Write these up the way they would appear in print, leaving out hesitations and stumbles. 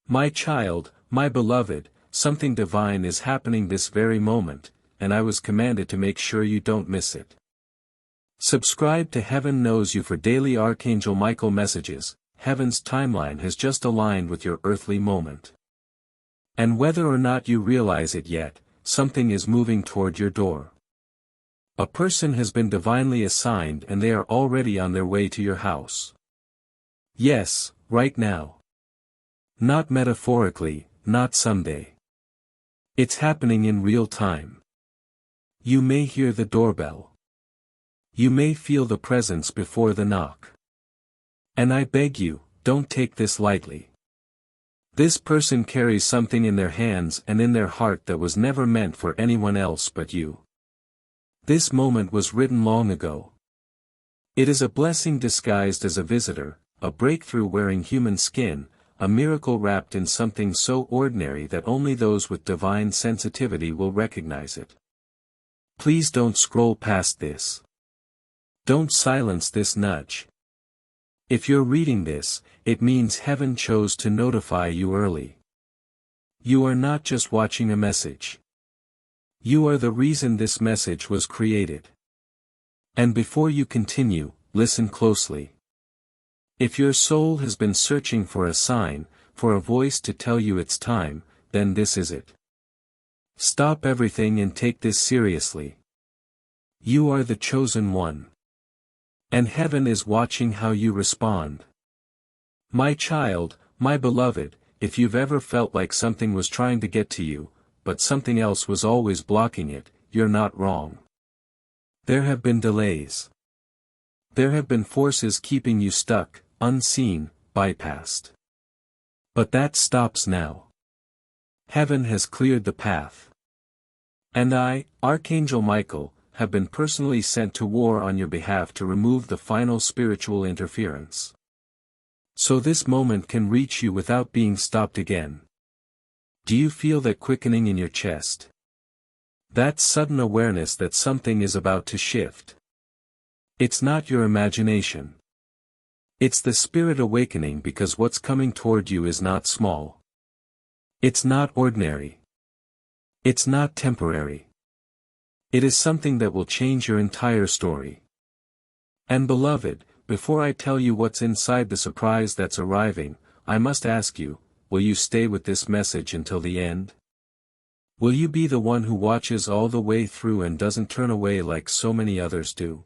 My child, my beloved, something divine is happening this very moment, and I was commanded to make sure you don't miss it. Subscribe to Heaven Knows You for daily Archangel Michael messages. Heaven's timeline has just aligned with your earthly moment. And whether or not you realize it yet, something is moving toward your door. A person has been divinely assigned and they are already on their way to your house. Yes, right now. Not metaphorically, not someday. It's happening in real time. You may hear the doorbell. You may feel the presence before the knock. And I beg you, don't take this lightly. This person carries something in their hands and in their heart that was never meant for anyone else but you. This moment was written long ago. It is a blessing disguised as a visitor, a breakthrough wearing human skin, a miracle wrapped in something so ordinary that only those with divine sensitivity will recognize it. Please don't scroll past this. Don't silence this nudge. If you're reading this, it means heaven chose to notify you early. You are not just watching a message. You are the reason this message was created. And before you continue, listen closely. If your soul has been searching for a sign, for a voice to tell you it's time, then this is it. Stop everything and take this seriously. You are the chosen one. And heaven is watching how you respond. My child, my beloved, if you've ever felt like something was trying to get to you, but something else was always blocking it, you're not wrong. There have been delays. There have been forces keeping you stuck, unseen, bypassed. But that stops now. Heaven has cleared the path. And I, Archangel Michael, have been personally sent to war on your behalf to remove the final spiritual interference. So this moment can reach you without being stopped again. Do you feel that quickening in your chest? That sudden awareness that something is about to shift. It's not your imagination. It's the spirit awakening, because what's coming toward you is not small. It's not ordinary. It's not temporary. It is something that will change your entire story. And beloved, before I tell you what's inside the surprise that's arriving, I must ask you, will you stay with this message until the end? Will you be the one who watches all the way through and doesn't turn away like so many others do?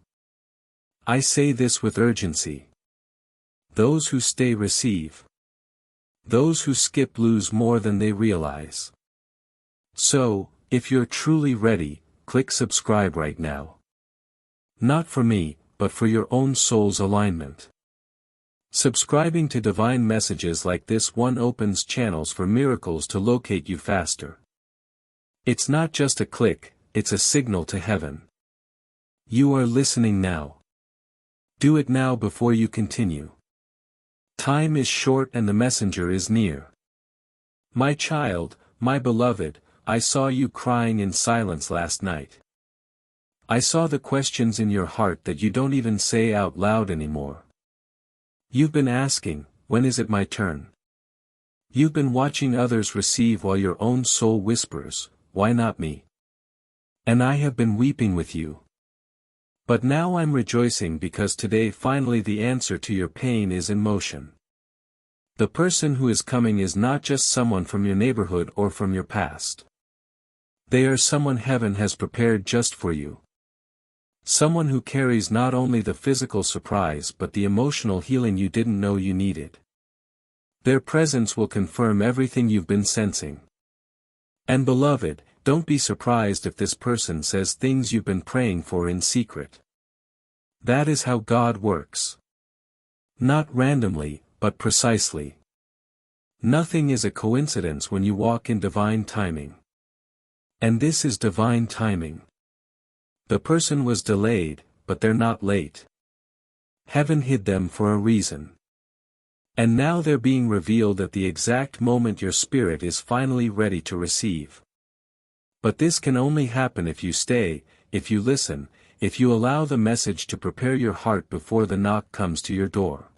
I say this with urgency. Those who stay receive. Those who skip lose more than they realize. So, if you're truly ready, click subscribe right now. Not for me, but for your own soul's alignment. Subscribing to divine messages like this one opens channels for miracles to locate you faster. It's not just a click, it's a signal to heaven. You are listening now. Do it now before you continue. Time is short and the messenger is near. My child, my beloved, I saw you crying in silence last night. I saw the questions in your heart that you don't even say out loud anymore. You've been asking, when is it my turn? You've been watching others receive while your own soul whispers, why not me? And I have been weeping with you. But now I'm rejoicing, because today finally the answer to your pain is in motion. The person who is coming is not just someone from your neighborhood or from your past. They are someone heaven has prepared just for you. Someone who carries not only the physical surprise but the emotional healing you didn't know you needed. Their presence will confirm everything you've been sensing. And beloved, don't be surprised if this person says things you've been praying for in secret. That is how God works. Not randomly, but precisely. Nothing is a coincidence when you walk in divine timing. And this is divine timing. The person was delayed, but they're not late. Heaven hid them for a reason. And now they're being revealed at the exact moment your spirit is finally ready to receive. But this can only happen if you stay, if you listen, if you allow the message to prepare your heart before the knock comes to your door.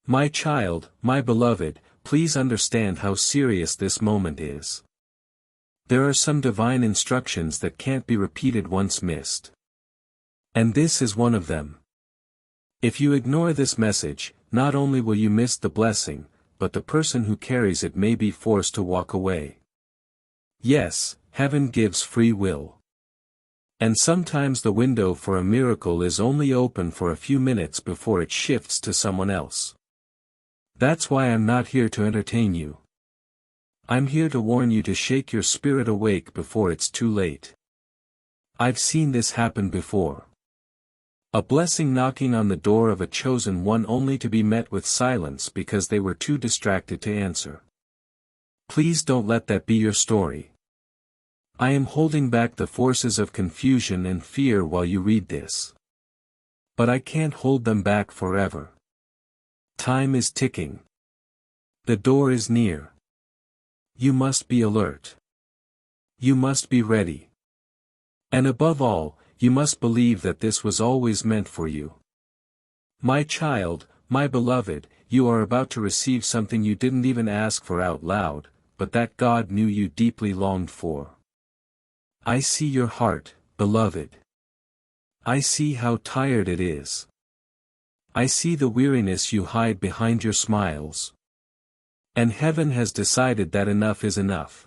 My child, my beloved, please understand how serious this moment is. There are some divine instructions that can't be repeated once missed. And this is one of them. If you ignore this message, not only will you miss the blessing, but the person who carries it may be forced to walk away. Yes, heaven gives free will. And sometimes the window for a miracle is only open for a few minutes before it shifts to someone else. That's why I'm not here to entertain you. I'm here to warn you to shake your spirit awake before it's too late. I've seen this happen before. A blessing knocking on the door of a chosen one only to be met with silence because they were too distracted to answer. Please don't let that be your story. I am holding back the forces of confusion and fear while you read this. But I can't hold them back forever. Time is ticking. The door is near. You must be alert. You must be ready. And above all, you must believe that this was always meant for you. My child, my beloved, you are about to receive something you didn't even ask for out loud, but that God knew you deeply longed for. I see your heart, beloved. I see how tired it is. I see the weariness you hide behind your smiles. And heaven has decided that enough is enough.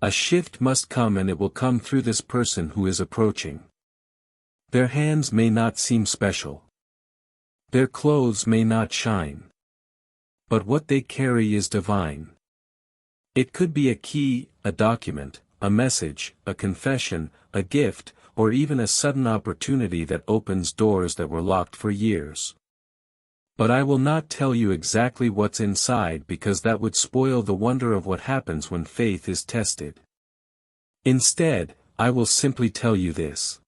A shift must come, and it will come through this person who is approaching. Their hands may not seem special. Their clothes may not shine. But what they carry is divine. It could be a key, a document, a message, a confession, a gift, or even a sudden opportunity that opens doors that were locked for years. But I will not tell you exactly what's inside, because that would spoil the wonder of what happens when faith is tested. Instead, I will simply tell you this.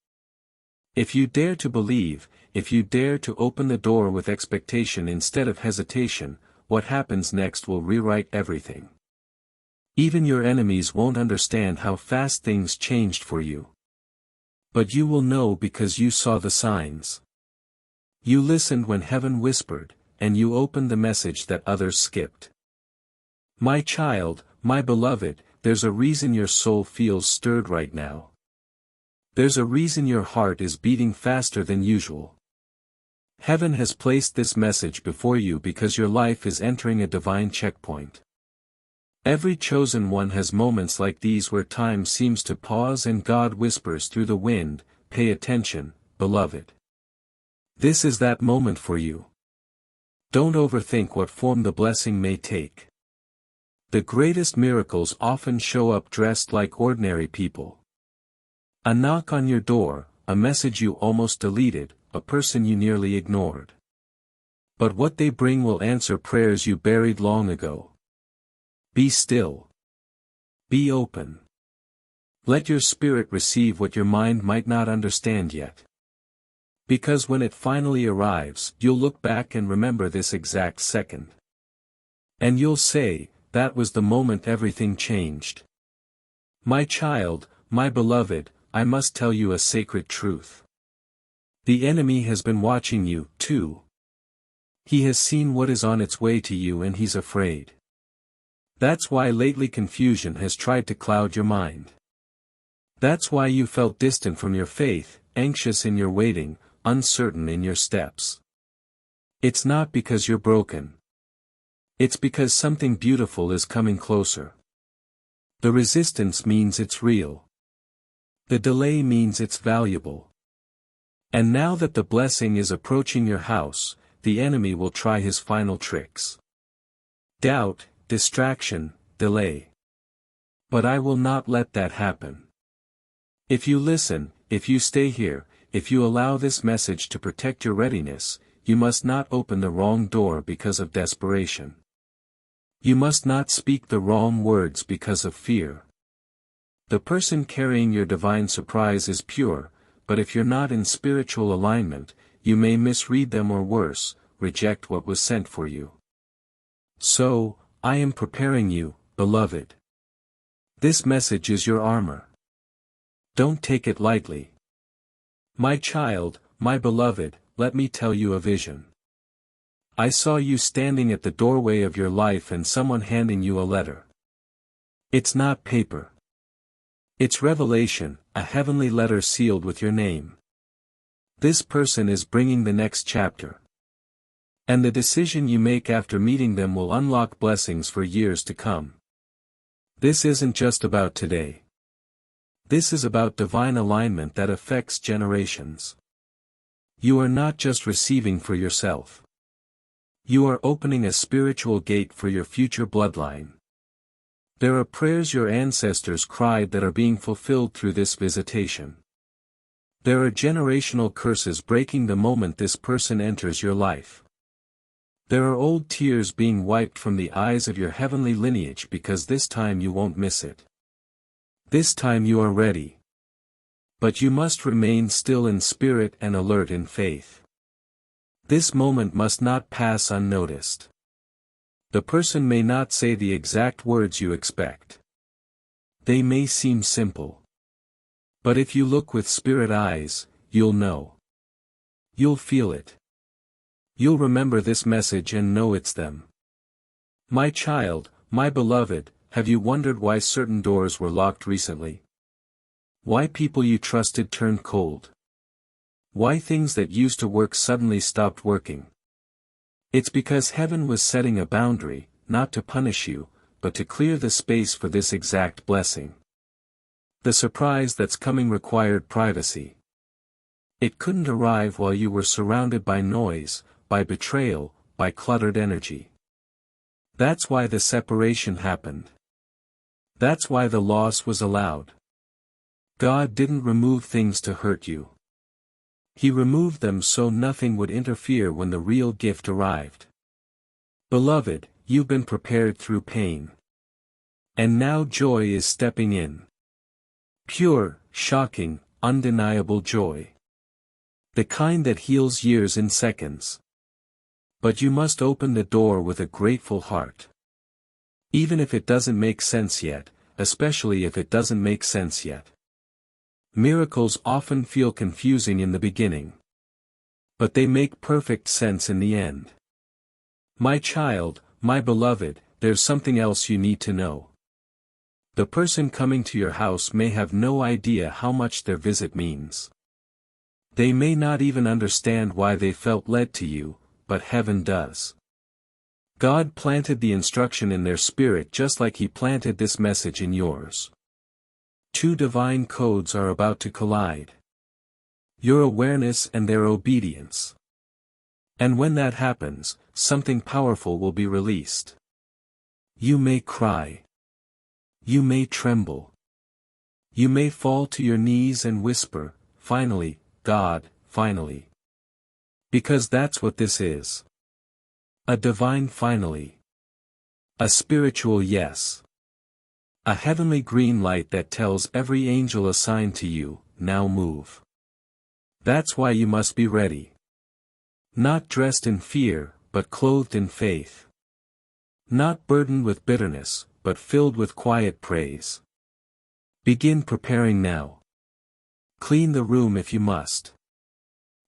If you dare to believe, if you dare to open the door with expectation instead of hesitation, what happens next will rewrite everything. Even your enemies won't understand how fast things changed for you. But you will know because you saw the signs. You listened when heaven whispered, and you opened the message that others skipped. My child, my beloved, there's a reason your soul feels stirred right now. There's a reason your heart is beating faster than usual. Heaven has placed this message before you because your life is entering a divine checkpoint. Every chosen one has moments like these where time seems to pause and God whispers through the wind, "Pay attention, beloved. This is that moment for you." Don't overthink what form the blessing may take. The greatest miracles often show up dressed like ordinary people. A knock on your door, a message you almost deleted, a person you nearly ignored. But what they bring will answer prayers you buried long ago. Be still. Be open. Let your spirit receive what your mind might not understand yet. Because when it finally arrives, you'll look back and remember this exact second. And you'll say, that was the moment everything changed. My child, my beloved, I must tell you a sacred truth. The enemy has been watching you, too. He has seen what is on its way to you and he's afraid. That's why lately confusion has tried to cloud your mind. That's why you felt distant from your faith, anxious in your waiting, uncertain in your steps. It's not because you're broken. It's because something beautiful is coming closer. The resistance means it's real. The delay means it's valuable. And now that the blessing is approaching your house, the enemy will try his final tricks. Doubt, distraction, delay. But I will not let that happen. If you listen, if you stay here, if you allow this message to protect your readiness, you must not open the wrong door because of desperation. You must not speak the wrong words because of fear. The person carrying your divine surprise is pure, but if you're not in spiritual alignment, you may misread them or worse, reject what was sent for you. So, I am preparing you, beloved. This message is your armor. Don't take it lightly. My child, my beloved, let me tell you a vision. I saw you standing at the doorway of your life and someone handing you a letter. It's not paper. It's revelation, a heavenly letter sealed with your name. This person is bringing the next chapter. And the decision you make after meeting them will unlock blessings for years to come. This isn't just about today. This is about divine alignment that affects generations. You are not just receiving for yourself. You are opening a spiritual gate for your future bloodline. There are prayers your ancestors cried that are being fulfilled through this visitation. There are generational curses breaking the moment this person enters your life. There are old tears being wiped from the eyes of your heavenly lineage because this time you won't miss it. This time you are ready. But you must remain still in spirit and alert in faith. This moment must not pass unnoticed. The person may not say the exact words you expect. They may seem simple. But if you look with spirit eyes, you'll know. You'll feel it. You'll remember this message and know it's them. My child, my beloved, have you wondered why certain doors were locked recently? Why people you trusted turned cold? Why things that used to work suddenly stopped working? It's because heaven was setting a boundary, not to punish you, but to clear the space for this exact blessing. The surprise that's coming required privacy. It couldn't arrive while you were surrounded by noise, by betrayal, by cluttered energy. That's why the separation happened. That's why the loss was allowed. God didn't remove things to hurt you. He removed them so nothing would interfere when the real gift arrived. Beloved, you've been prepared through pain. And now joy is stepping in. Pure, shocking, undeniable joy. The kind that heals years in seconds. But you must open the door with a grateful heart. Even if it doesn't make sense yet, especially if it doesn't make sense yet. Miracles often feel confusing in the beginning. But they make perfect sense in the end. My child, my beloved, there's something else you need to know. The person coming to your house may have no idea how much their visit means. They may not even understand why they felt led to you, but heaven does. God planted the instruction in their spirit just like He planted this message in yours. Two divine codes are about to collide. Your awareness and their obedience. And when that happens, something powerful will be released. You may cry. You may tremble. You may fall to your knees and whisper, "Finally, God, finally." Because that's what this is. A divine finally. A spiritual yes. A heavenly green light that tells every angel assigned to you, now move. That's why you must be ready. Not dressed in fear, but clothed in faith. Not burdened with bitterness, but filled with quiet praise. Begin preparing now. Clean the room if you must.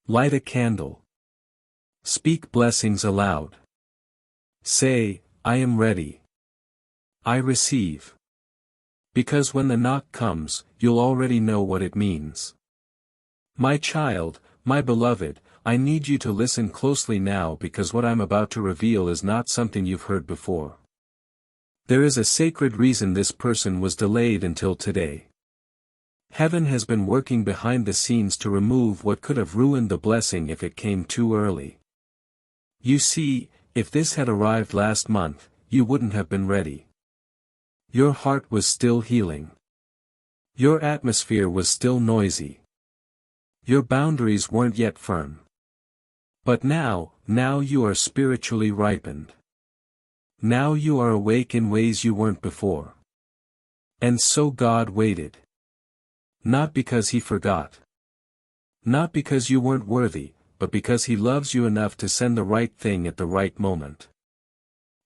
Light a candle. Speak blessings aloud. Say, "I am ready. I receive." Because when the knock comes, you'll already know what it means. My child, my beloved, I need you to listen closely now because what I'm about to reveal is not something you've heard before. There is a sacred reason this person was delayed until today. Heaven has been working behind the scenes to remove what could have ruined the blessing if it came too early. You see, if this had arrived last month, you wouldn't have been ready. Your heart was still healing. Your atmosphere was still noisy. Your boundaries weren't yet firm. But now you are spiritually ripened. Now you are awake in ways you weren't before. And so God waited. Not because He forgot. Not because you weren't worthy, but because He loves you enough to send the right thing at the right moment.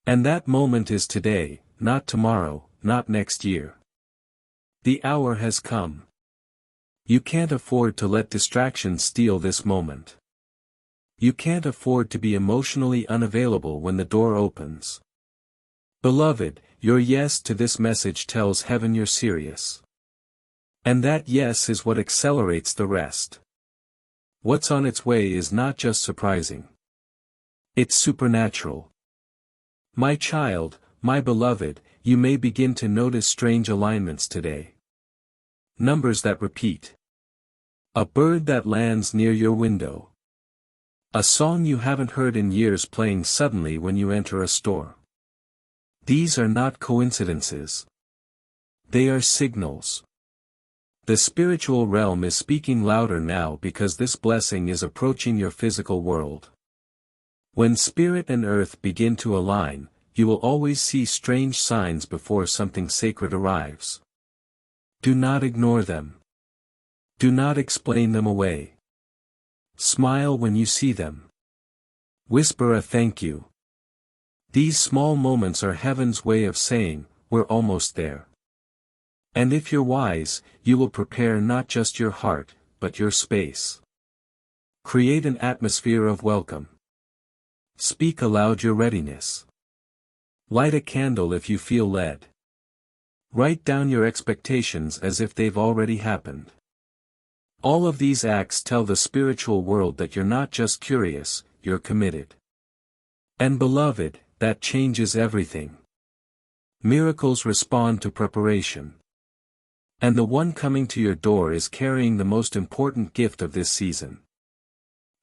And that moment is today, not tomorrow, not next year. The hour has come. You can't afford to let distractions steal this moment. You can't afford to be emotionally unavailable when the door opens. Beloved, your yes to this message tells heaven you're serious. And that yes is what accelerates the rest. What's on its way is not just surprising. It's supernatural. My child, my beloved, you may begin to notice strange alignments today. Numbers that repeat. A bird that lands near your window. A song you haven't heard in years playing suddenly when you enter a store. These are not coincidences. They are signals. The spiritual realm is speaking louder now because this blessing is approaching your physical world. When spirit and earth begin to align, you will always see strange signs before something sacred arrives. Do not ignore them. Do not explain them away. Smile when you see them. Whisper a thank you. These small moments are heaven's way of saying, we're almost there. And if you're wise, you will prepare not just your heart, but your space. Create an atmosphere of welcome. Speak aloud your readiness. Light a candle if you feel led. Write down your expectations as if they've already happened. All of these acts tell the spiritual world that you're not just curious, you're committed. And beloved, that changes everything. Miracles respond to preparation. And the one coming to your door is carrying the most important gift of this season.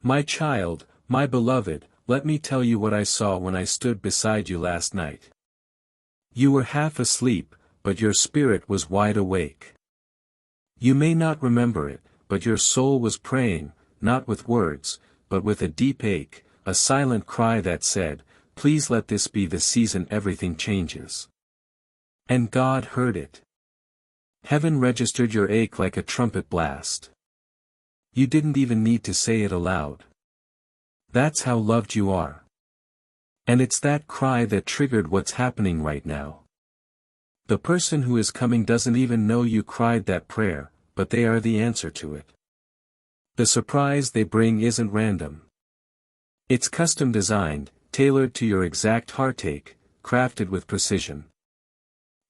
My child, my beloved, let me tell you what I saw when I stood beside you last night. You were half asleep, but your spirit was wide awake. You may not remember it, but your soul was praying, not with words, but with a deep ache, a silent cry that said, please let this be the season everything changes. And God heard it. Heaven registered your ache like a trumpet blast. You didn't even need to say it aloud. That's how loved you are. And it's that cry that triggered what's happening right now. The person who is coming doesn't even know you cried that prayer, but they are the answer to it. The surprise they bring isn't random. It's custom designed, tailored to your exact heartache, crafted with precision.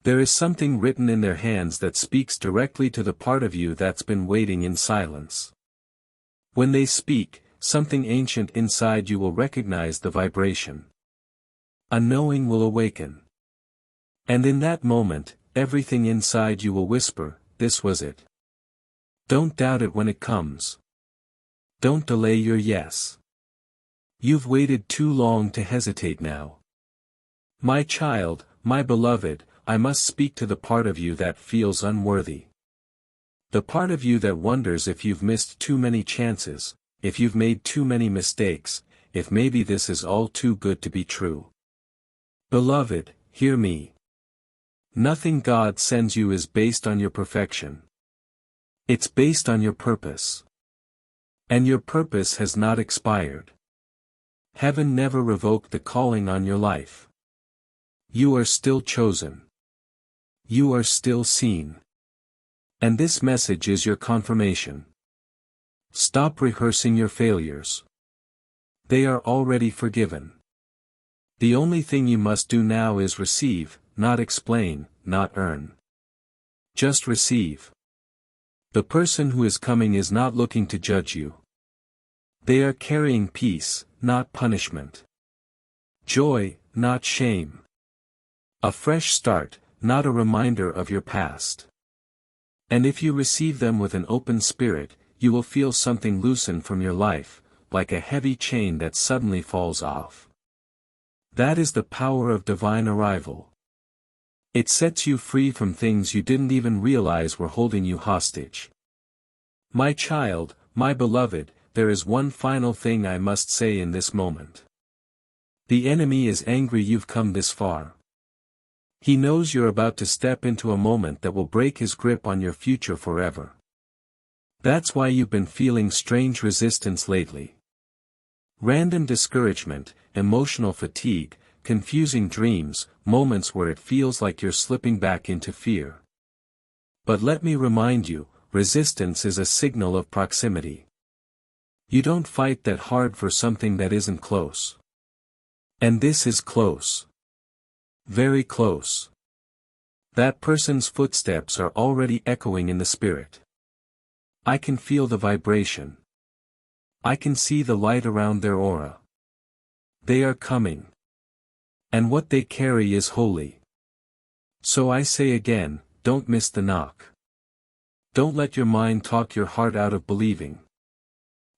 There is something written in their hands that speaks directly to the part of you that's been waiting in silence. When they speak, something ancient inside you will recognize the vibration. A knowing will awaken. And in that moment, everything inside you will whisper, this was it. Don't doubt it when it comes. Don't delay your yes. You've waited too long to hesitate now. My child, my beloved, I must speak to the part of you that feels unworthy. The part of you that wonders if you've missed too many chances, if you've made too many mistakes, if maybe this is all too good to be true. Beloved, hear me. Nothing God sends you is based on your perfection. It's based on your purpose. And your purpose has not expired. Heaven never revoked the calling on your life. You are still chosen. You are still seen. And this message is your confirmation. Stop rehearsing your failures. They are already forgiven. The only thing you must do now is receive, not explain, not earn. Just receive. The person who is coming is not looking to judge you. They are carrying peace, not punishment. Joy, not shame. A fresh start, not a reminder of your past. And if you receive them with an open spirit, you will feel something loosen from your life, like a heavy chain that suddenly falls off. That is the power of divine arrival. It sets you free from things you didn't even realize were holding you hostage. My child, my beloved, there is one final thing I must say in this moment. The enemy is angry you've come this far. He knows you're about to step into a moment that will break his grip on your future forever. That's why you've been feeling strange resistance lately. Random discouragement, emotional fatigue, confusing dreams, moments where it feels like you're slipping back into fear. But let me remind you, resistance is a signal of proximity. You don't fight that hard for something that isn't close. And this is close. Very close. That person's footsteps are already echoing in the spirit. I can feel the vibration. I can see the light around their aura. They are coming. And what they carry is holy. So I say again, don't miss the knock. Don't let your mind talk your heart out of believing.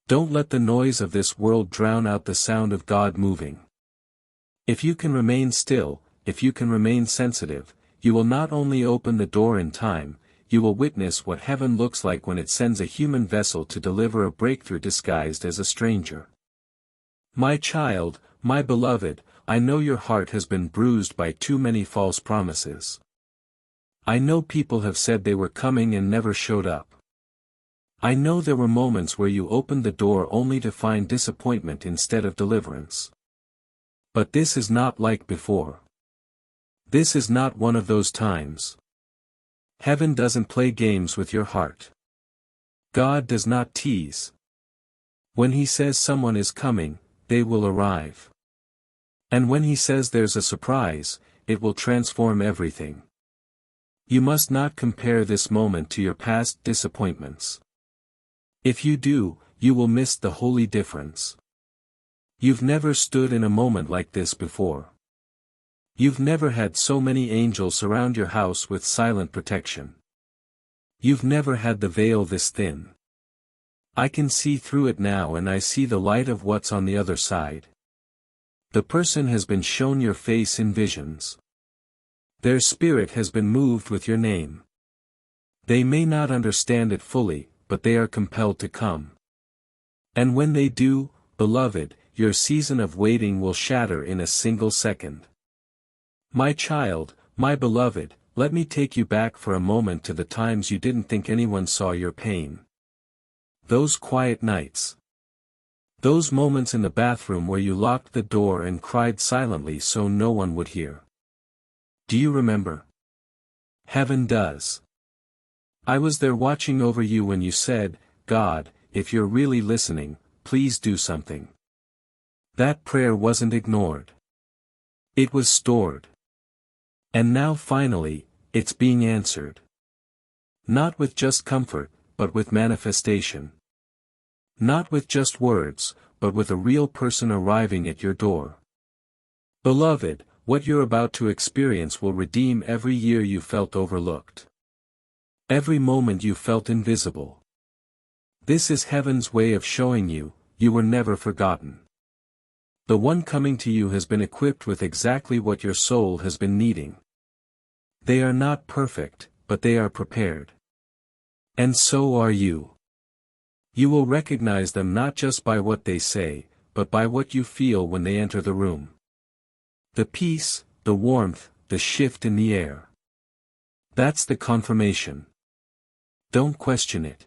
Don't let the noise of this world drown out the sound of God moving. If you can remain still, if you can remain sensitive, you will not only open the door in time, you will witness what heaven looks like when it sends a human vessel to deliver a breakthrough disguised as a stranger. My child, my beloved, I know your heart has been bruised by too many false promises. I know people have said they were coming and never showed up. I know there were moments where you opened the door only to find disappointment instead of deliverance. But this is not like before. This is not one of those times. Heaven doesn't play games with your heart. God does not tease. When He says someone is coming, they will arrive. And when He says there's a surprise, it will transform everything. You must not compare this moment to your past disappointments. If you do, you will miss the holy difference. You've never stood in a moment like this before. You've never had so many angels surround your house with silent protection. You've never had the veil this thin. I can see through it now, and I see the light of what's on the other side. The person has been shown your face in visions. Their spirit has been moved with your name. They may not understand it fully, but they are compelled to come. And when they do, beloved, your season of waiting will shatter in a single second. My child, my beloved, let me take you back for a moment to the times you didn't think anyone saw your pain. Those quiet nights. Those moments in the bathroom where you locked the door and cried silently so no one would hear. Do you remember? Heaven does. I was there watching over you when you said, God, if you're really listening, please do something. That prayer wasn't ignored. It was stored. And now finally, it's being answered. Not with just comfort, but with manifestation. Not with just words, but with a real person arriving at your door. Beloved, what you're about to experience will redeem every year you felt overlooked. Every moment you felt invisible. This is heaven's way of showing you, you were never forgotten. The one coming to you has been equipped with exactly what your soul has been needing. They are not perfect, but they are prepared. And so are you. You will recognize them not just by what they say, but by what you feel when they enter the room. The peace, the warmth, the shift in the air. That's the confirmation. Don't question it.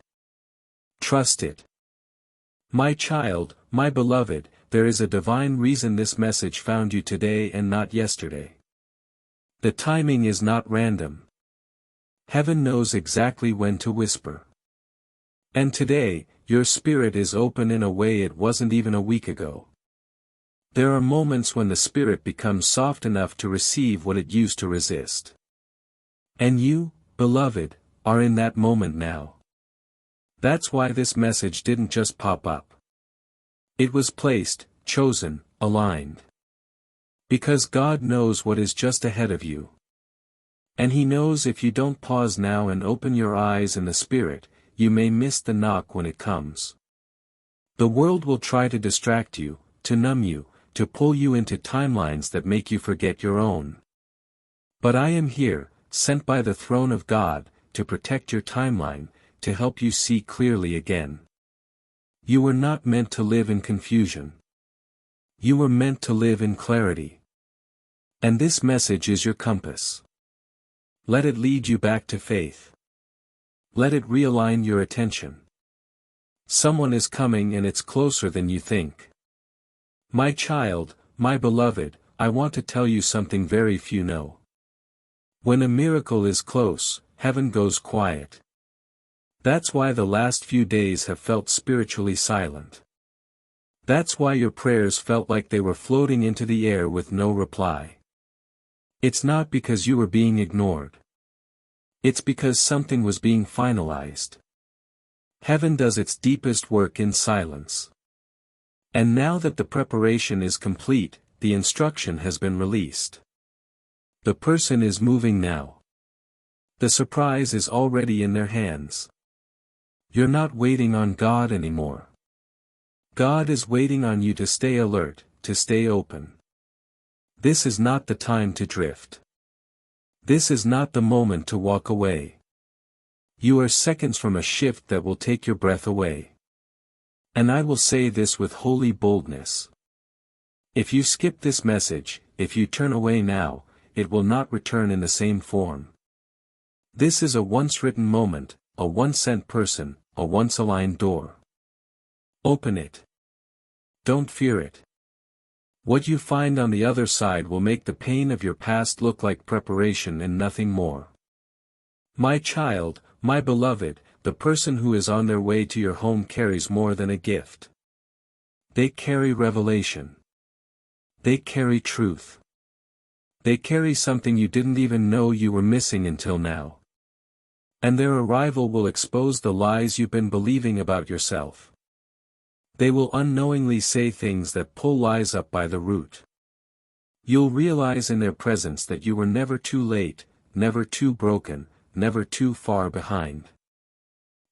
Trust it. My child, my beloved, there is a divine reason this message found you today and not yesterday. The timing is not random. Heaven knows exactly when to whisper. And today, your spirit is open in a way it wasn't even a week ago. There are moments when the spirit becomes soft enough to receive what it used to resist. And you, beloved, are in that moment now. That's why this message didn't just pop up. It was placed, chosen, aligned. Because God knows what is just ahead of you. And He knows if you don't pause now and open your eyes in the Spirit, you may miss the knock when it comes. The world will try to distract you, to numb you, to pull you into timelines that make you forget your own. But I am here, sent by the throne of God, to protect your timeline, to help you see clearly again. You were not meant to live in confusion. You were meant to live in clarity. And this message is your compass. Let it lead you back to faith. Let it realign your attention. Someone is coming, and it's closer than you think. My child, my beloved, I want to tell you something very few know. When a miracle is close, heaven goes quiet. That's why the last few days have felt spiritually silent. That's why your prayers felt like they were floating into the air with no reply. It's not because you were being ignored. It's because something was being finalized. Heaven does its deepest work in silence. And now that the preparation is complete, the instruction has been released. The person is moving now. The surprise is already in their hands. You're not waiting on God anymore. God is waiting on you to stay alert, to stay open. This is not the time to drift. This is not the moment to walk away. You are seconds from a shift that will take your breath away. And I will say this with holy boldness. If you skip this message, if you turn away now, it will not return in the same form. This is a once-written moment, a once-sent person, a once-aligned door. Open it. Don't fear it. What you find on the other side will make the pain of your past look like preparation and nothing more. My child, my beloved, the person who is on their way to your home carries more than a gift. They carry revelation. They carry truth. They carry something you didn't even know you were missing until now. And their arrival will expose the lies you've been believing about yourself. They will unknowingly say things that pull lies up by the root. You'll realize in their presence that you were never too late, never too broken, never too far behind.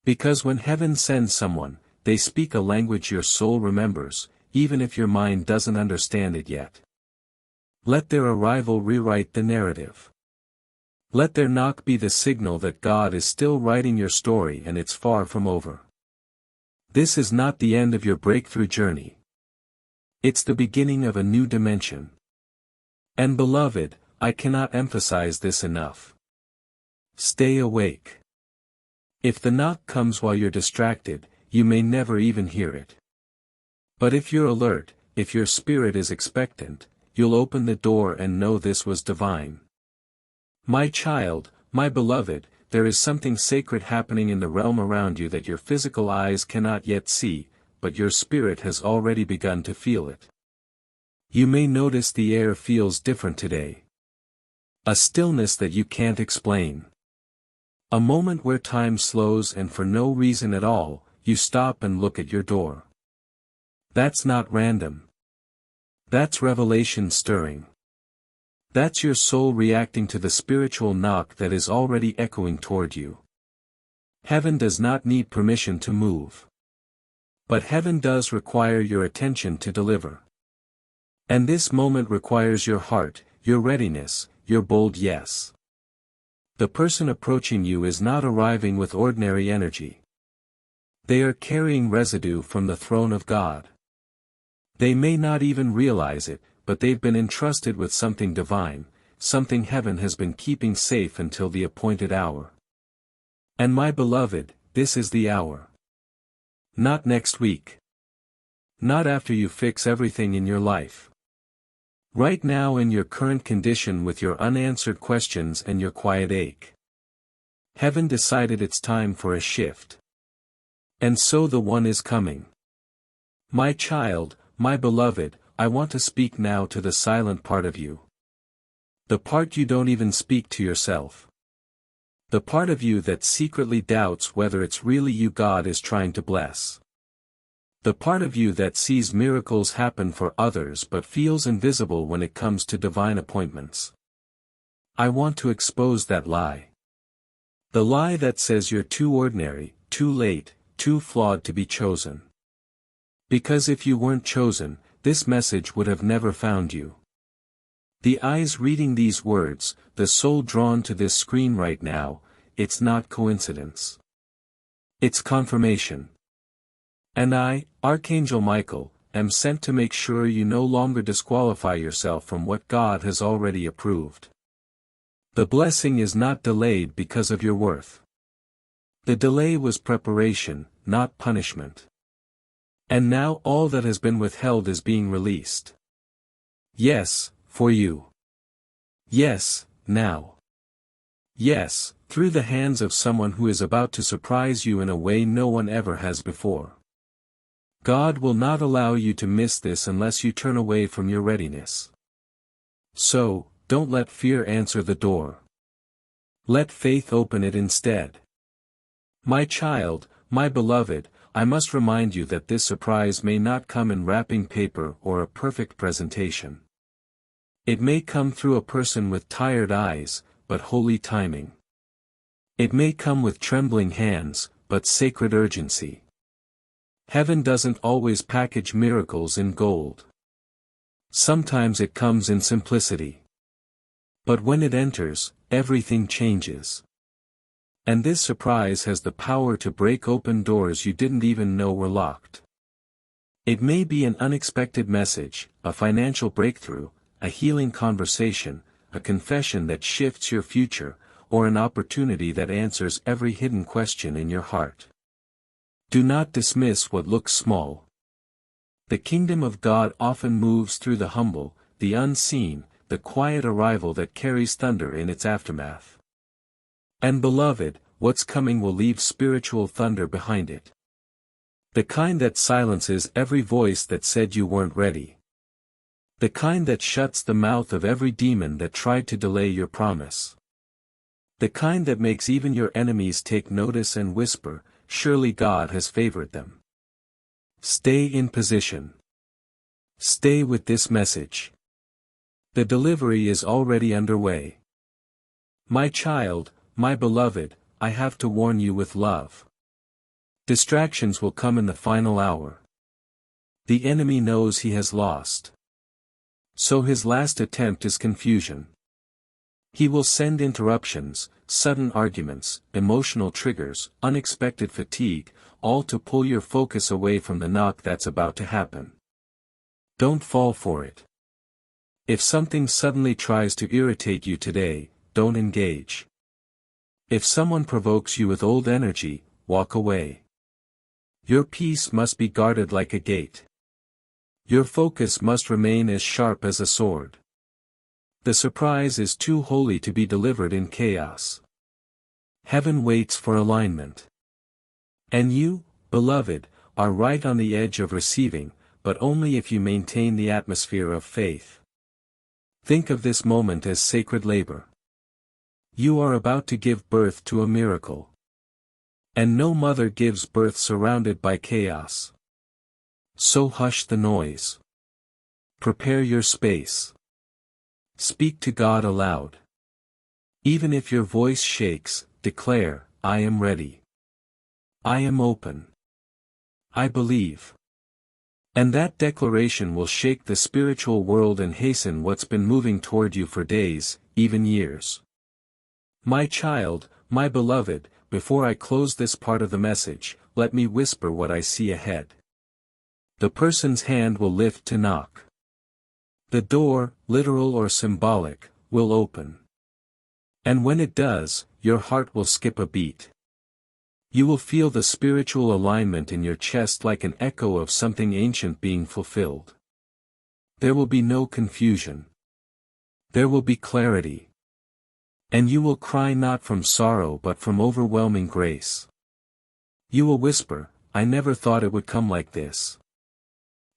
Because when heaven sends someone, they speak a language your soul remembers, even if your mind doesn't understand it yet. Let their arrival rewrite the narrative. Let their knock be the signal that God is still writing your story and it's far from over. This is not the end of your breakthrough journey. It's the beginning of a new dimension. And beloved, I cannot emphasize this enough. Stay awake. If the knock comes while you're distracted, you may never even hear it. But if you're alert, if your spirit is expectant, you'll open the door and know this was divine. My child, my beloved, there is something sacred happening in the realm around you that your physical eyes cannot yet see, but your spirit has already begun to feel it. You may notice the air feels different today. A stillness that you can't explain. A moment where time slows and for no reason at all, you stop and look at your door. That's not random. That's revelation stirring. That's your soul reacting to the spiritual knock that is already echoing toward you. Heaven does not need permission to move. But heaven does require your attention to deliver. And this moment requires your heart, your readiness, your bold yes. The person approaching you is not arriving with ordinary energy. They are carrying residue from the throne of God. They may not even realize it, but they've been entrusted with something divine, something heaven has been keeping safe until the appointed hour. And my beloved, this is the hour. Not next week. Not after you fix everything in your life. Right now in your current condition with your unanswered questions and your quiet ache. Heaven decided it's time for a shift. And so the one is coming. My child, my beloved, I want to speak now to the silent part of you. The part you don't even speak to yourself. The part of you that secretly doubts whether it's really you God is trying to bless. The part of you that sees miracles happen for others but feels invisible when it comes to divine appointments. I want to expose that lie. The lie that says you're too ordinary, too late, too flawed to be chosen. Because if you weren't chosen, this message would have never found you. The eyes reading these words, the soul drawn to this screen right now, it's not coincidence. It's confirmation. And I, Archangel Michael, am sent to make sure you no longer disqualify yourself from what God has already approved. The blessing is not delayed because of your worth. The delay was preparation, not punishment. And now all that has been withheld is being released. Yes, for you. Yes, now. Yes, through the hands of someone who is about to surprise you in a way no one ever has before. God will not allow you to miss this unless you turn away from your readiness. So, don't let fear answer the door. Let faith open it instead. My child, my beloved, I must remind you that this surprise may not come in wrapping paper or a perfect presentation. It may come through a person with tired eyes, but holy timing. It may come with trembling hands, but sacred urgency. Heaven doesn't always package miracles in gold. Sometimes it comes in simplicity. But when it enters, everything changes. And this surprise has the power to break open doors you didn't even know were locked. It may be an unexpected message, a financial breakthrough, a healing conversation, a confession that shifts your future, or an opportunity that answers every hidden question in your heart. Do not dismiss what looks small. The kingdom of God often moves through the humble, the unseen, the quiet arrival that carries thunder in its aftermath. And beloved, what's coming will leave spiritual thunder behind it. The kind that silences every voice that said you weren't ready. The kind that shuts the mouth of every demon that tried to delay your promise. The kind that makes even your enemies take notice and whisper, surely God has favored them. Stay in position. Stay with this message. The delivery is already underway. My child, my beloved, I have to warn you with love. Distractions will come in the final hour. The enemy knows he has lost. So his last attempt is confusion. He will send interruptions, sudden arguments, emotional triggers, unexpected fatigue, all to pull your focus away from the knock that's about to happen. Don't fall for it. If something suddenly tries to irritate you today, don't engage. If someone provokes you with old energy, walk away. Your peace must be guarded like a gate. Your focus must remain as sharp as a sword. The surprise is too holy to be delivered in chaos. Heaven waits for alignment. And you, beloved, are right on the edge of receiving, but only if you maintain the atmosphere of faith. Think of this moment as sacred labor. You are about to give birth to a miracle. And no mother gives birth surrounded by chaos. So hush the noise. Prepare your space. Speak to God aloud. Even if your voice shakes, declare, I am ready. I am open. I believe. And that declaration will shake the spiritual world and hasten what's been moving toward you for days, even years. My child, my beloved, before I close this part of the message, let me whisper what I see ahead. The person's hand will lift to knock. The door, literal or symbolic, will open. And when it does, your heart will skip a beat. You will feel the spiritual alignment in your chest like an echo of something ancient being fulfilled. There will be no confusion. There will be clarity. And you will cry not from sorrow but from overwhelming grace. You will whisper, I never thought it would come like this.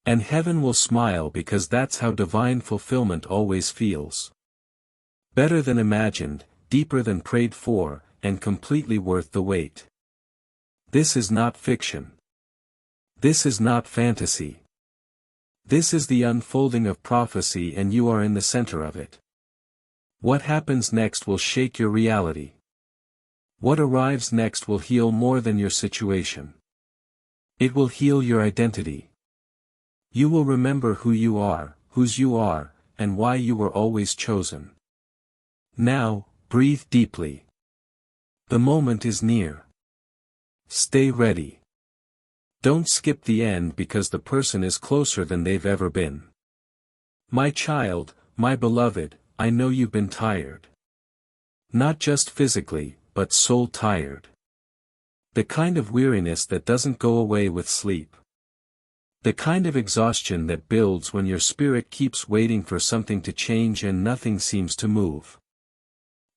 And heaven will smile because that's how divine fulfillment always feels. Better than imagined, deeper than prayed for, and completely worth the wait. This is not fiction. This is not fantasy. This is the unfolding of prophecy and you are in the center of it. What happens next will shake your reality. What arrives next will heal more than your situation. It will heal your identity. You will remember who you are, whose you are, and why you were always chosen. Now, breathe deeply. The moment is near. Stay ready. Don't skip the end because the person is closer than they've ever been. My child, my beloved, I know you've been tired. Not just physically, but soul tired. The kind of weariness that doesn't go away with sleep. The kind of exhaustion that builds when your spirit keeps waiting for something to change and nothing seems to move.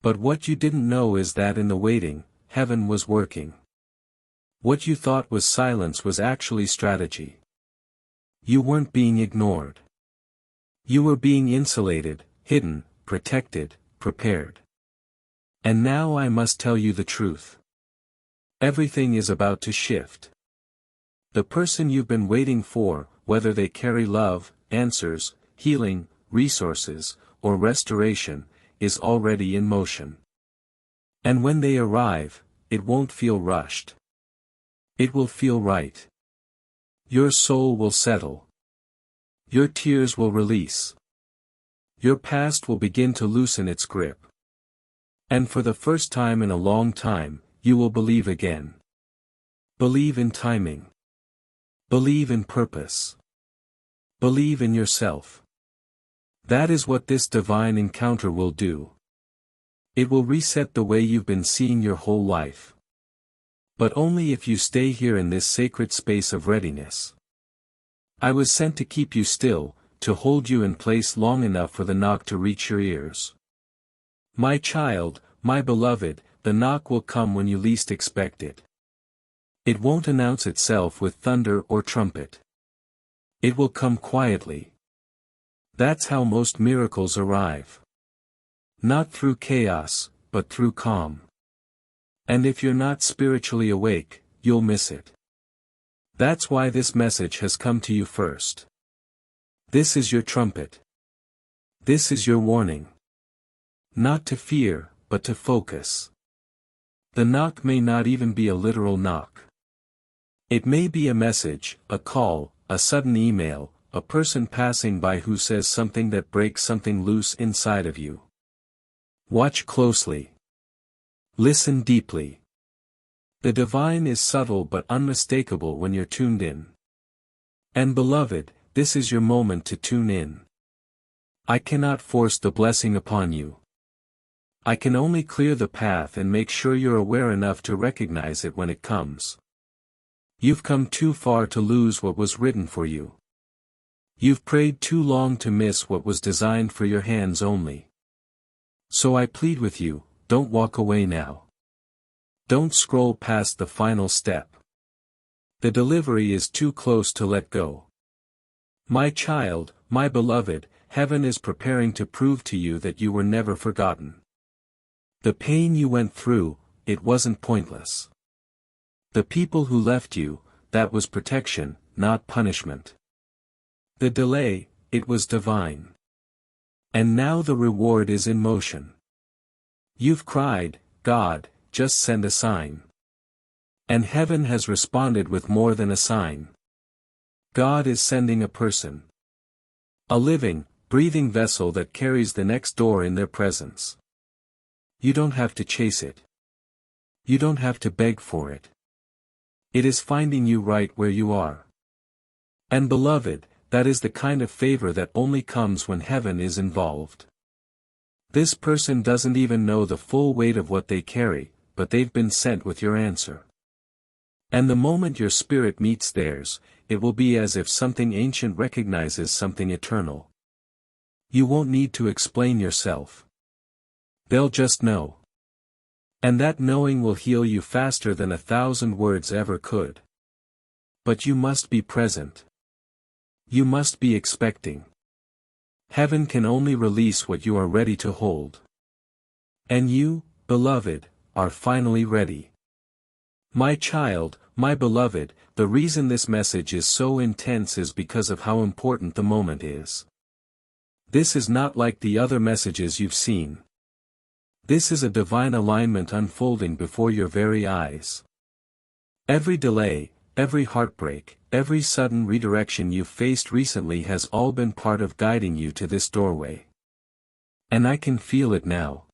But what you didn't know is that in the waiting, heaven was working. What you thought was silence was actually strategy. You weren't being ignored. You were being insulated, hidden, protected, prepared. And now I must tell you the truth. Everything is about to shift. The person you've been waiting for, whether they carry love, answers, healing, resources, or restoration, is already in motion. And when they arrive, it won't feel rushed. It will feel right. Your soul will settle. Your tears will release. Your past will begin to loosen its grip. And for the first time in a long time, you will believe again. Believe in timing. Believe in purpose. Believe in yourself. That is what this divine encounter will do. It will reset the way you've been seeing your whole life. But only if you stay here in this sacred space of readiness. I was sent to keep you still, to hold you in place long enough for the knock to reach your ears. My child, my beloved, the knock will come when you least expect it. It won't announce itself with thunder or trumpet. It will come quietly. That's how most miracles arrive. Not through chaos, but through calm. And if you're not spiritually awake, you'll miss it. That's why this message has come to you first. This is your trumpet. This is your warning. Not to fear, but to focus. The knock may not even be a literal knock. It may be a message, a call, a sudden email, a person passing by who says something that breaks something loose inside of you. Watch closely. Listen deeply. The divine is subtle but unmistakable when you're tuned in. And beloved, this is your moment to tune in. I cannot force the blessing upon you. I can only clear the path and make sure you're aware enough to recognize it when it comes. You've come too far to lose what was written for you. You've prayed too long to miss what was designed for your hands only. So I plead with you, don't walk away now. Don't scroll past the final step. The delivery is too close to let go. My child, my beloved, heaven is preparing to prove to you that you were never forgotten. The pain you went through, it wasn't pointless. The people who left you, that was protection, not punishment. The delay, it was divine. And now the reward is in motion. You've cried, God, just send a sign. And heaven has responded with more than a sign. God is sending a person. A living, breathing vessel that carries the next door in their presence. You don't have to chase it. You don't have to beg for it. It is finding you right where you are. And beloved, that is the kind of favor that only comes when heaven is involved. This person doesn't even know the full weight of what they carry, but they've been sent with your answer. And the moment your spirit meets theirs, it will be as if something ancient recognizes something eternal. You won't need to explain yourself. They'll just know. And that knowing will heal you faster than 1,000 words ever could. But you must be present. You must be expecting. Heaven can only release what you are ready to hold. And you, beloved, are finally ready. My child, my beloved, the reason this message is so intense is because of how important the moment is. This is not like the other messages you've seen. This is a divine alignment unfolding before your very eyes. Every delay, every heartbreak, every sudden redirection you've faced recently has all been part of guiding you to this doorway. And I can feel it now.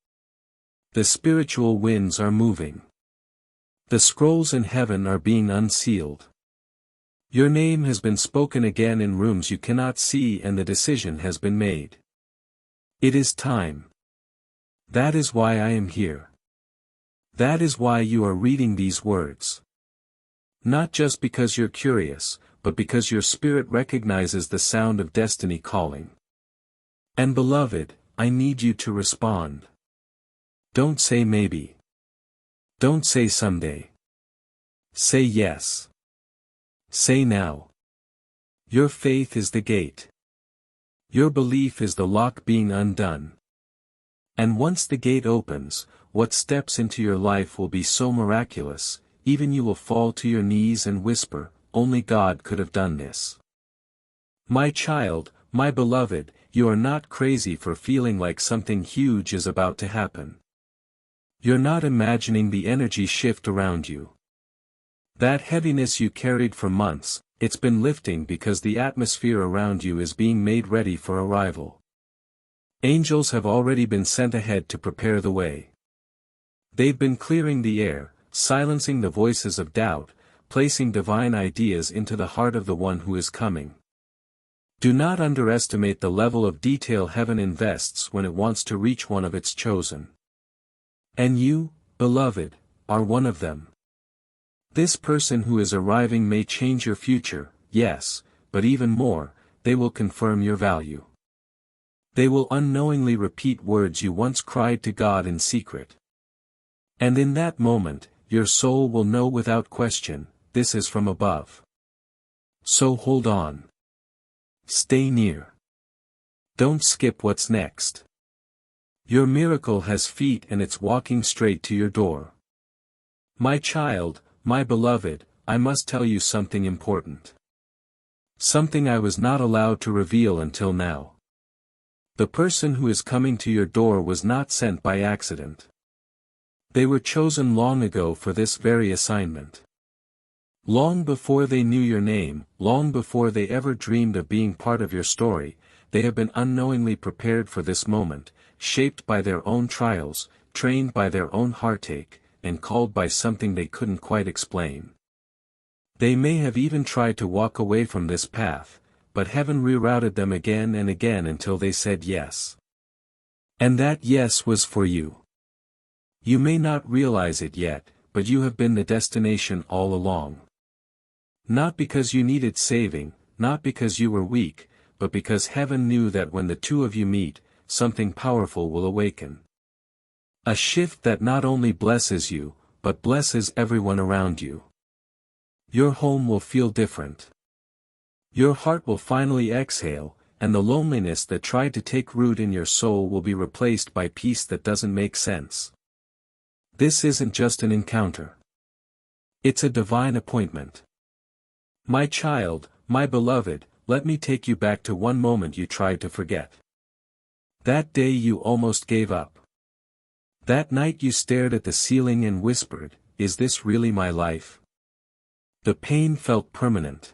The spiritual winds are moving. The scrolls in heaven are being unsealed. Your name has been spoken again in rooms you cannot see, and the decision has been made. It is time. That is why I am here. That is why you are reading these words. Not just because you're curious, but because your spirit recognizes the sound of destiny calling. And beloved, I need you to respond. Don't say maybe. Don't say someday. Say yes. Say now. Your faith is the gate. Your belief is the lock being undone. And once the gate opens, what steps into your life will be so miraculous, even you will fall to your knees and whisper, "Only God could have done this." My child, my beloved, you are not crazy for feeling like something huge is about to happen. You're not imagining the energy shift around you. That heaviness you carried for months, it's been lifting because the atmosphere around you is being made ready for arrival. Angels have already been sent ahead to prepare the way. They've been clearing the air, silencing the voices of doubt, placing divine ideas into the heart of the one who is coming. Do not underestimate the level of detail heaven invests when it wants to reach one of its chosen. And you, beloved, are one of them. This person who is arriving may change your future, yes, but even more, they will confirm your value. They will unknowingly repeat words you once cried to God in secret. And in that moment, your soul will know without question, this is from above. So hold on. Stay near. Don't skip what's next. Your miracle has feet and it's walking straight to your door. My child, my beloved, I must tell you something important. Something I was not allowed to reveal until now. The person who is coming to your door was not sent by accident. They were chosen long ago for this very assignment. Long before they knew your name, long before they ever dreamed of being part of your story, they have been unknowingly prepared for this moment, shaped by their own trials, trained by their own heartache, and called by something they couldn't quite explain. They may have even tried to walk away from this path, but heaven rerouted them again and again until they said yes. And that yes was for you. You may not realize it yet, but you have been the destination all along. Not because you needed saving, not because you were weak, but because heaven knew that when the two of you meet, something powerful will awaken. A shift that not only blesses you, but blesses everyone around you. Your home will feel different. Your heart will finally exhale, and the loneliness that tried to take root in your soul will be replaced by peace that doesn't make sense. This isn't just an encounter. It's a divine appointment. My child, my beloved, let me take you back to one moment you tried to forget. That day you almost gave up. That night you stared at the ceiling and whispered, "Is this really my life?" The pain felt permanent.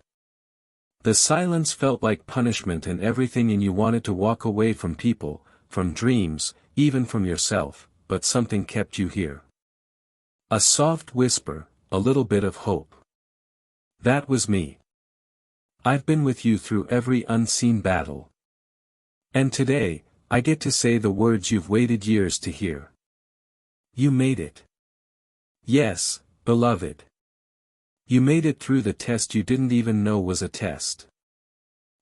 The silence felt like punishment, and everything in you wanted to walk away from people, from dreams, even from yourself, but something kept you here. A soft whisper, a little bit of hope. That was me. I've been with you through every unseen battle. And today, I get to say the words you've waited years to hear. You made it. Yes, beloved. You made it through the test you didn't even know was a test.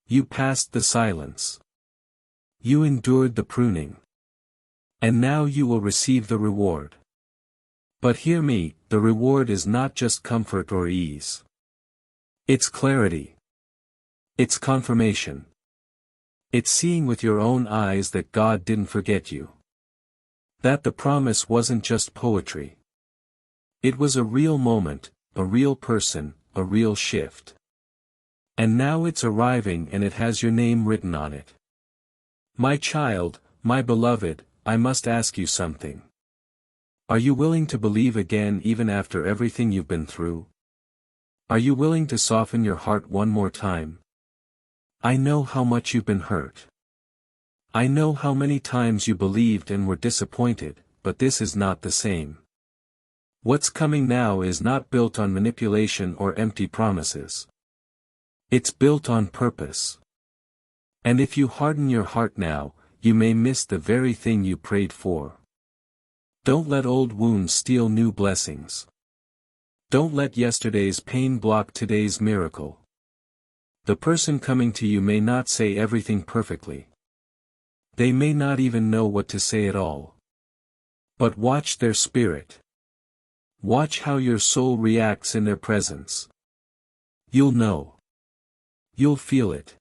You passed the silence. You endured the pruning. And now you will receive the reward. But hear me, the reward is not just comfort or ease. It's clarity. It's confirmation. It's seeing with your own eyes that God didn't forget you. That the promise wasn't just poetry. It was a real moment, a real person, a real shift. And now it's arriving and it has your name written on it. My child, my beloved, I must ask you something. Are you willing to believe again even after everything you've been through? Are you willing to soften your heart one more time? I know how much you've been hurt. I know how many times you believed and were disappointed, but this is not the same. What's coming now is not built on manipulation or empty promises. It's built on purpose. And if you harden your heart now, you may miss the very thing you prayed for. Don't let old wounds steal new blessings. Don't let yesterday's pain block today's miracle. The person coming to you may not say everything perfectly. They may not even know what to say at all. But watch their spirit. Watch how your soul reacts in their presence. You'll know. you'll feel it.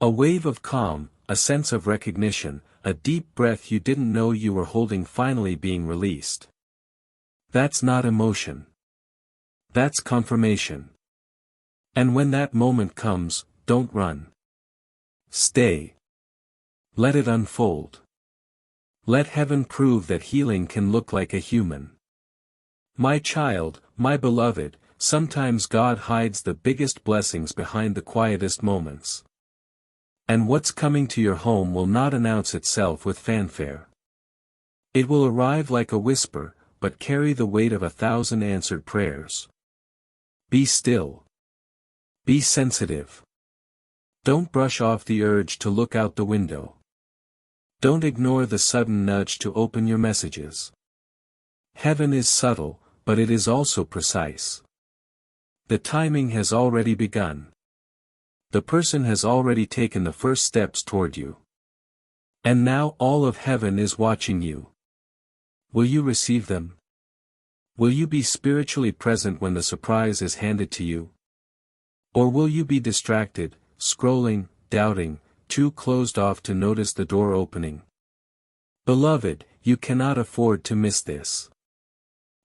A wave of calm, a sense of recognition, a deep breath you didn't know you were holding finally being released. That's not emotion. That's confirmation. And when that moment comes, don't run. Stay. Let it unfold. Let heaven prove that healing can look like a human. My child, my beloved, sometimes God hides the biggest blessings behind the quietest moments. And what's coming to your home will not announce itself with fanfare. It will arrive like a whisper, but carry the weight of 1,000 answered prayers. Be still. Be sensitive. Don't brush off the urge to look out the window. Don't ignore the sudden nudge to open your messages. Heaven is subtle, but it is also precise. The timing has already begun. The person has already taken the first steps toward you. And now all of heaven is watching you. Will you receive them? Will you be spiritually present when the surprise is handed to you? Or will you be distracted, scrolling, doubting, too closed off to notice the door opening? Beloved, you cannot afford to miss this.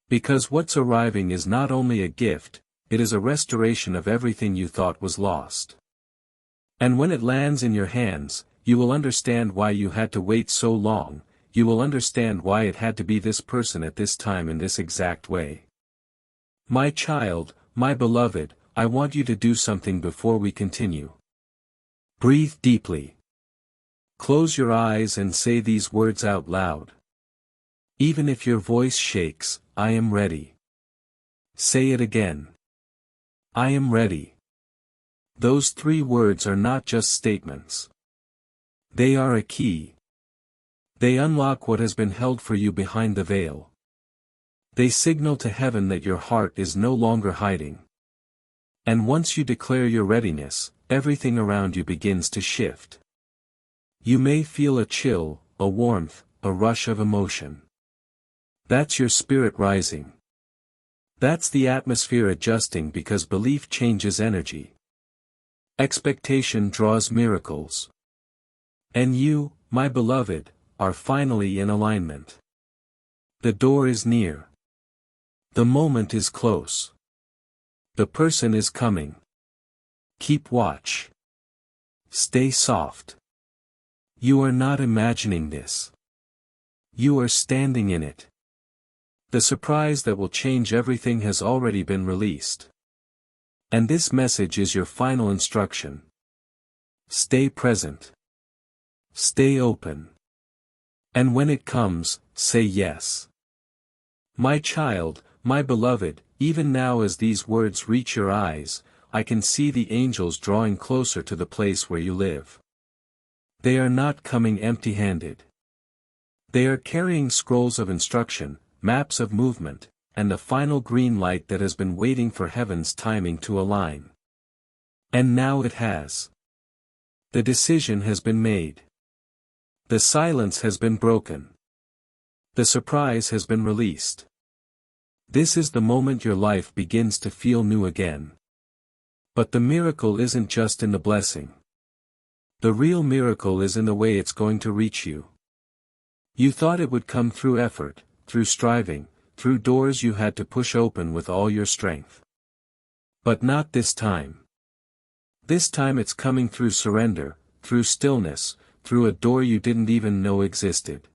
Because what's arriving is not only a gift, it is a restoration of everything you thought was lost. And when it lands in your hands, you will understand why you had to wait so long, you will understand why it had to be this person at this time in this exact way. My child, my beloved, I want you to do something before we continue. Breathe deeply. Close your eyes and say these words out loud. Even if your voice shakes, I am ready. Say it again. I am ready. Those 3 words are not just statements. They are a key. They unlock what has been held for you behind the veil. They signal to heaven that your heart is no longer hiding. And once you declare your readiness, everything around you begins to shift. You may feel a chill, a warmth, a rush of emotion. That's your spirit rising. That's the atmosphere adjusting because belief changes energy. Expectation draws miracles. And you, my beloved, are finally in alignment. The door is near. The moment is close. The person is coming. Keep watch. Stay soft. You are not imagining this. You are standing in it. The surprise that will change everything has already been released. And this message is your final instruction. Stay present. Stay open. And when it comes, say yes. My child, my beloved, even now as these words reach your eyes, I can see the angels drawing closer to the place where you live. They are not coming empty-handed. They are carrying scrolls of instruction, maps of movement, and the final green light that has been waiting for heaven's timing to align. And now it has. The decision has been made. The silence has been broken. The surprise has been released. This is the moment your life begins to feel new again. But the miracle isn't just in the blessing. The real miracle is in the way it's going to reach you. You thought it would come through effort, through striving, through doors you had to push open with all your strength. But not this time. This time it's coming through surrender, through stillness, through a door you didn't even know existed.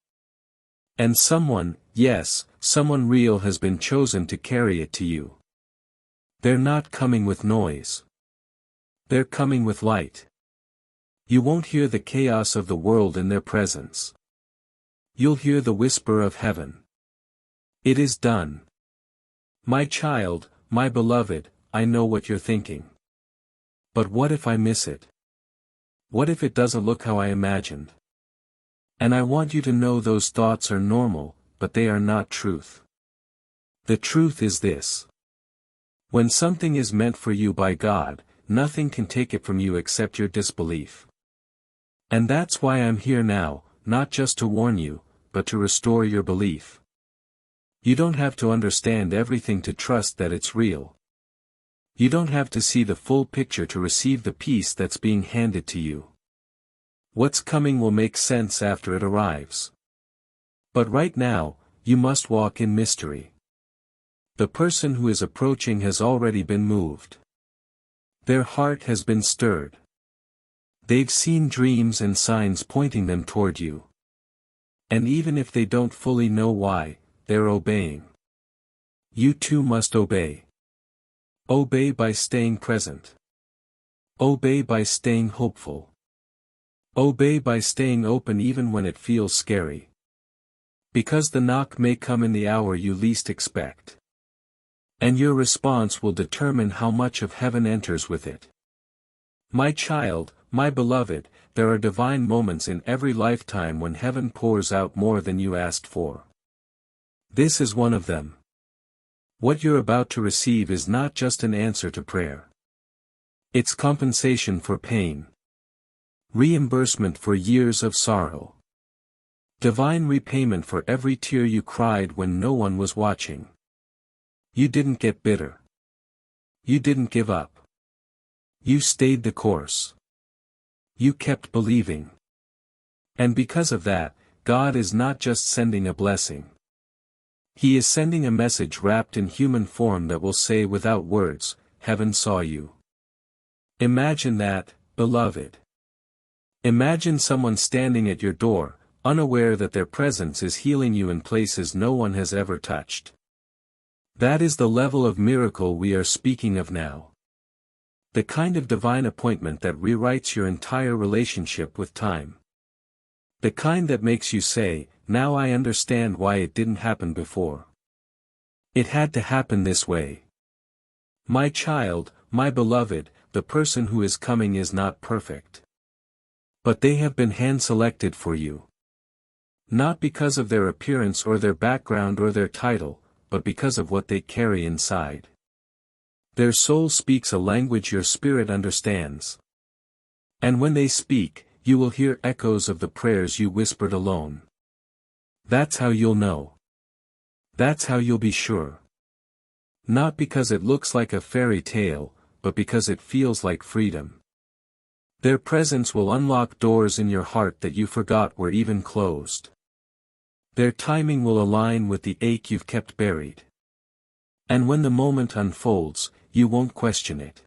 And someone, yes, someone real has been chosen to carry it to you. They're not coming with noise. They're coming with light. You won't hear the chaos of the world in their presence. You'll hear the whisper of heaven. It is done. My child, my beloved, I know what you're thinking. But what if I miss it? What if it doesn't look how I imagined? And I want you to know those thoughts are normal, but they are not truth. The truth is this. When something is meant for you by God, nothing can take it from you except your disbelief. And that's why I'm here now, not just to warn you, but to restore your belief. You don't have to understand everything to trust that it's real. You don't have to see the full picture to receive the peace that's being handed to you. What's coming will make sense after it arrives. But right now, you must walk in mystery. The person who is approaching has already been moved. Their heart has been stirred. They've seen dreams and signs pointing them toward you. And even if they don't fully know why, they're obeying. You too must obey. Obey by staying present. Obey by staying hopeful. Obey by staying open even when it feels scary. Because the knock may come in the hour you least expect. And your response will determine how much of heaven enters with it. My child, my beloved, there are divine moments in every lifetime when heaven pours out more than you asked for. This is one of them. What you're about to receive is not just an answer to prayer. It's compensation for pain. Reimbursement for years of sorrow. Divine repayment for every tear you cried when no one was watching. You didn't get bitter. You didn't give up. You stayed the course. You kept believing. And because of that, God is not just sending a blessing. He is sending a message wrapped in human form that will say without words, "Heaven saw you." Imagine that, beloved. Imagine someone standing at your door, unaware that their presence is healing you in places no one has ever touched. That is the level of miracle we are speaking of now. The kind of divine appointment that rewrites your entire relationship with time. The kind that makes you say, "Now I understand why it didn't happen before. It had to happen this way." My child, my beloved, the person who is coming is not perfect. But they have been hand-selected for you. Not because of their appearance or their background or their title, but because of what they carry inside. Their soul speaks a language your spirit understands. And when they speak, you will hear echoes of the prayers you whispered alone. That's how you'll know. That's how you'll be sure. Not because it looks like a fairy tale, but because it feels like freedom. Their presence will unlock doors in your heart that you forgot were even closed. Their timing will align with the ache you've kept buried. And when the moment unfolds, you won't question it.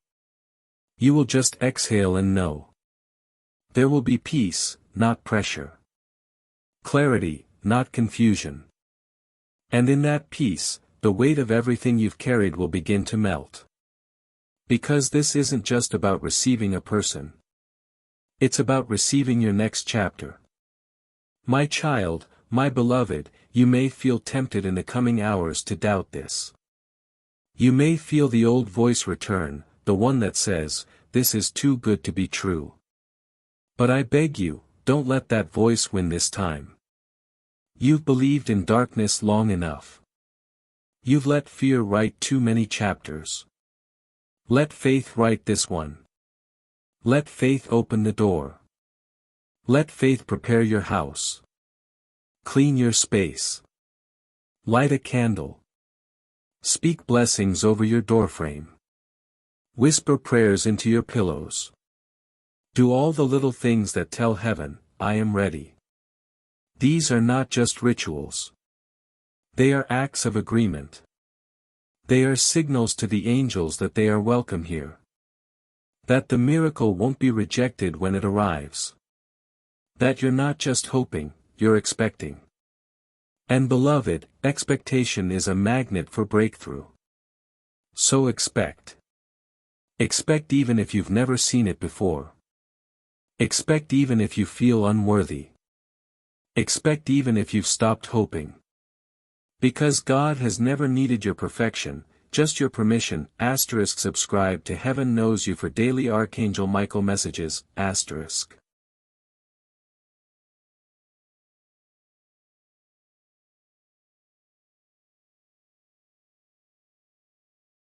You will just exhale and know. There will be peace, not pressure. Clarity, not confusion. And in that peace, the weight of everything you've carried will begin to melt. Because this isn't just about receiving a person. It's about receiving your next chapter. My child, my beloved, you may feel tempted in the coming hours to doubt this. You may feel the old voice return, the one that says, "This is too good to be true." But I beg you, don't let that voice win this time. You've believed in darkness long enough. You've let fear write too many chapters. Let faith write this one. Let faith open the door. Let faith prepare your house. Clean your space. Light a candle. Speak blessings over your doorframe. Whisper prayers into your pillows. Do all the little things that tell heaven, "I am ready." These are not just rituals. They are acts of agreement. They are signals to the angels that they are welcome here. That the miracle won't be rejected when it arrives. That you're not just hoping, you're expecting. And beloved, expectation is a magnet for breakthrough. So expect. Expect even if you've never seen it before. Expect even if you feel unworthy. Expect even if you've stopped hoping. Because God has never needed your perfection, just your permission. *Subscribe to Heaven Knows You for daily Archangel Michael messages. *.